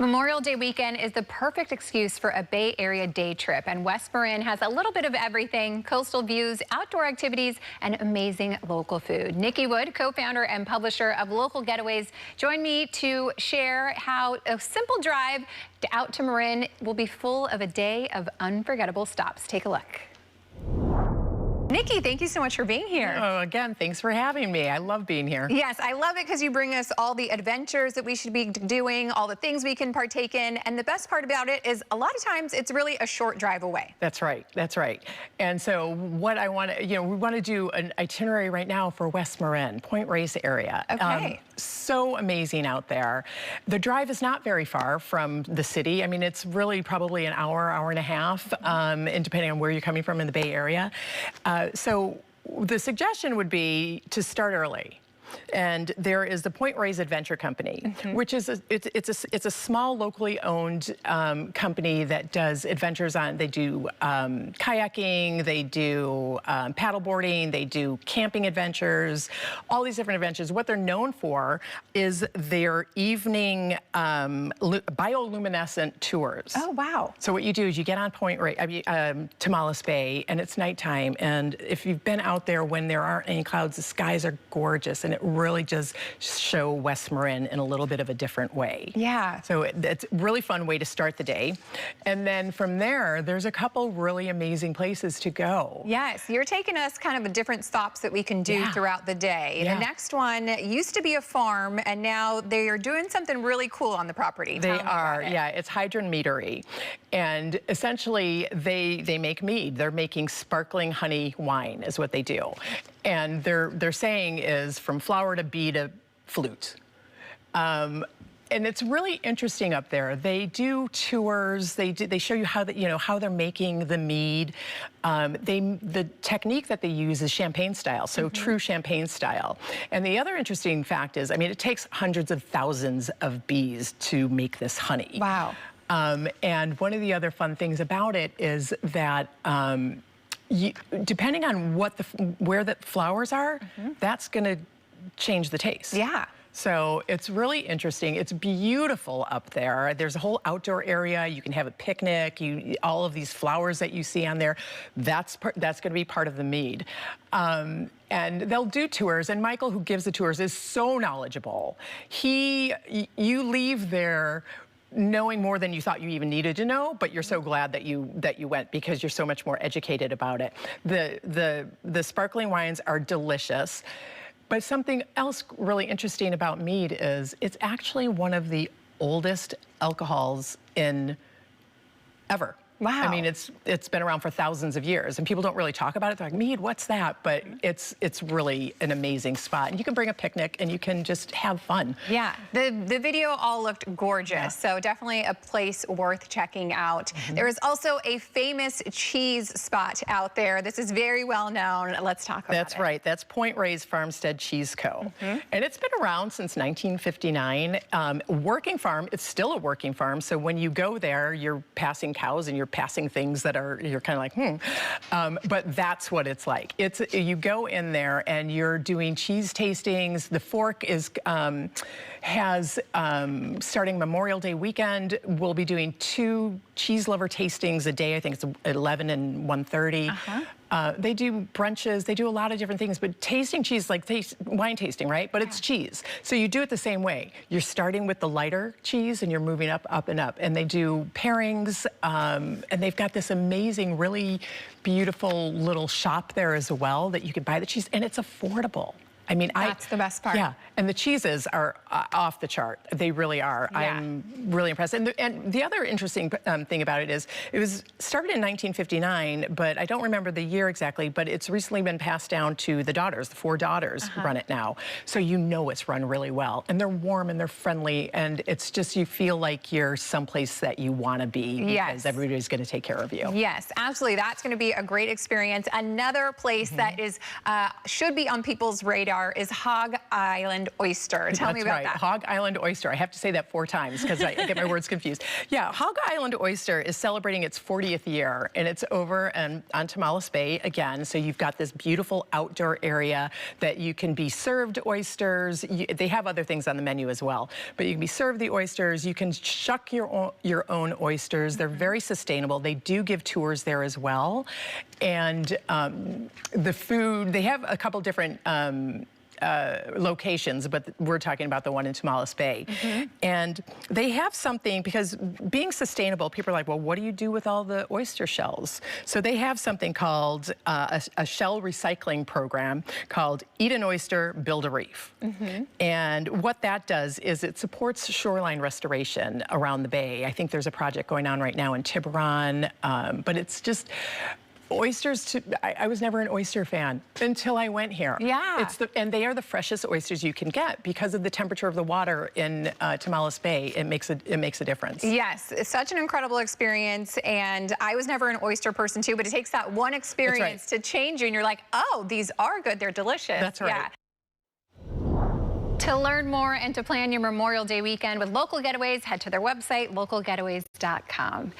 Memorial Day weekend is the perfect excuse for a Bay Area day trip, and West Marin has a little bit of everything: coastal views, outdoor activities, and amazing local food. Nikki Wood, co-founder and publisher of Local Getaways, joined me to share how a simple drive out to Marin will be full of a day of unforgettable stops. Take a look. Nikki, thank you so much for being here. Oh, again, thanks for having me. I love being here. Yes, I love it because you bring us all the adventures that we should be doing, all the things we can partake in, and the best part about it is a lot of times it's really a short drive away. That's right, that's right. And so what I want to, we want to do an itinerary right now for West Marin, Point Reyes area. Okay. So amazing out there. The drive is not very far from the city. I mean, it's really probably an hour, hour and a half, and depending on where you're coming from in the Bay Area. So the suggestion would be to start early. And there is the Point Reyes Adventure Company, which is it's a small locally owned company that does adventures on. They do kayaking, they do paddleboarding, they do camping adventures, all these different adventures. What they're known for is their evening bioluminescent tours. Oh wow! So what you do is you get on Tomales Bay, and it's nighttime. And if you've been out there when there aren't any clouds, the skies are gorgeous, and it really does show West Marin in a little bit of a different way. Yeah. So it's a really fun way to start the day. And then from there, there's a couple really amazing places to go. Yes, you're taking us kind of a different stops that we can do throughout the day. Yeah. The next one used to be a farm, and now they are doing something really cool on the property. They are, yeah, it's Hydron Meadery. And essentially, they make mead. They're making sparkling honey wine is what they do. And their saying is from flower to bee to flute. And it's really interesting up there. They do tours. They show you how how they're making the mead. The technique that they use is champagne style, so true champagne style. And the other interesting fact is, I mean, it takes hundreds of thousands of bees to make this honey. Wow. And one of the other fun things about it is that depending on where the flowers are, that's going to change the taste. Yeah. So it's really interesting. It's beautiful up there. There's a whole outdoor area. You can have a picnic. All of these flowers that you see on there, that's going to be part of the mead. And they'll do tours. And Michael, who gives the tours, is so knowledgeable. You leave there knowing more than you thought you even needed to know, but you're so glad that you went because you're so much more educated about it. The sparkling wines are delicious, but something else really interesting about mead is it's actually one of the oldest alcohols ever. Wow. I mean, it's been around for thousands of years, and people don't really talk about it. They're like, mead, what's that? But it's really an amazing spot. And you can bring a picnic, and you can just have fun. Yeah, the video all looked gorgeous, so definitely a place worth checking out. There is also a famous cheese spot out there. This is very well known. Let's talk about it. That's right. That's Point Reyes Farmstead Cheese Co. And it's been around since 1959. Working farm. It's still a working farm. So when you go there, you're passing cows and you're passing things that you're kind of like, but that's what it's like. You go in there and you're doing cheese tastings. The Fork starting Memorial Day weekend, we'll be doing 2 cheese lover tastings a day. I think it's 11 and 1:30. They do brunches. They do a lot of different things, but tasting cheese, like wine tasting, right? But it's cheese. So you do it the same way. You're starting with the lighter cheese and you're moving up, up, and up. And they do pairings, and they've got this amazing, really beautiful little shop there as well that you can buy the cheese, and it's affordable. I mean, that's the best part. Yeah, and the cheeses are off the chart. They really are. Yeah. I'm really impressed. And the other interesting thing about it is, it was started in 1959, but I don't remember the year exactly, but it's recently been passed down to the daughters. The 4 daughters run it now. So you know it's run really well. And they're warm and they're friendly, and it's just, you feel like you're someplace that you want to be because everybody's going to take care of you. Yes, absolutely. That's going to be a great experience. Another place that is should be on people's radar are is Hog Island oyster. Tell me about that. Hog Island oyster. I have to say that 4 times because I get my words confused. Yeah, Hog Island oyster is celebrating its 40th year, and it's over on Tomales Bay again. So you've got this beautiful outdoor area that you can be served oysters. They have other things on the menu as well, but you can be served the oysters. You can shuck your own oysters. They're very sustainable. They do give tours there as well. And the food, they have a couple different locations, but we're talking about the one in Tomales Bay. And they have something, because being sustainable, people are like, well, what do you do with all the oyster shells? So they have something called a shell recycling program called Eat an Oyster, Build a Reef. And what that does is it supports shoreline restoration around the bay. I think there's a project going on right now in Tiburon, but it's just, oysters, I was never an oyster fan until I went here. Yeah. And they are the freshest oysters you can get because of the temperature of the water in Tomales Bay. It makes a difference. Yes, it's such an incredible experience, and I was never an oyster person too, but it takes that one experience to change you, and you're like, oh, these are good, they're delicious. That's right. Yeah. To learn more and to plan your Memorial Day weekend with Local Getaways, head to their website, localgetaways.com.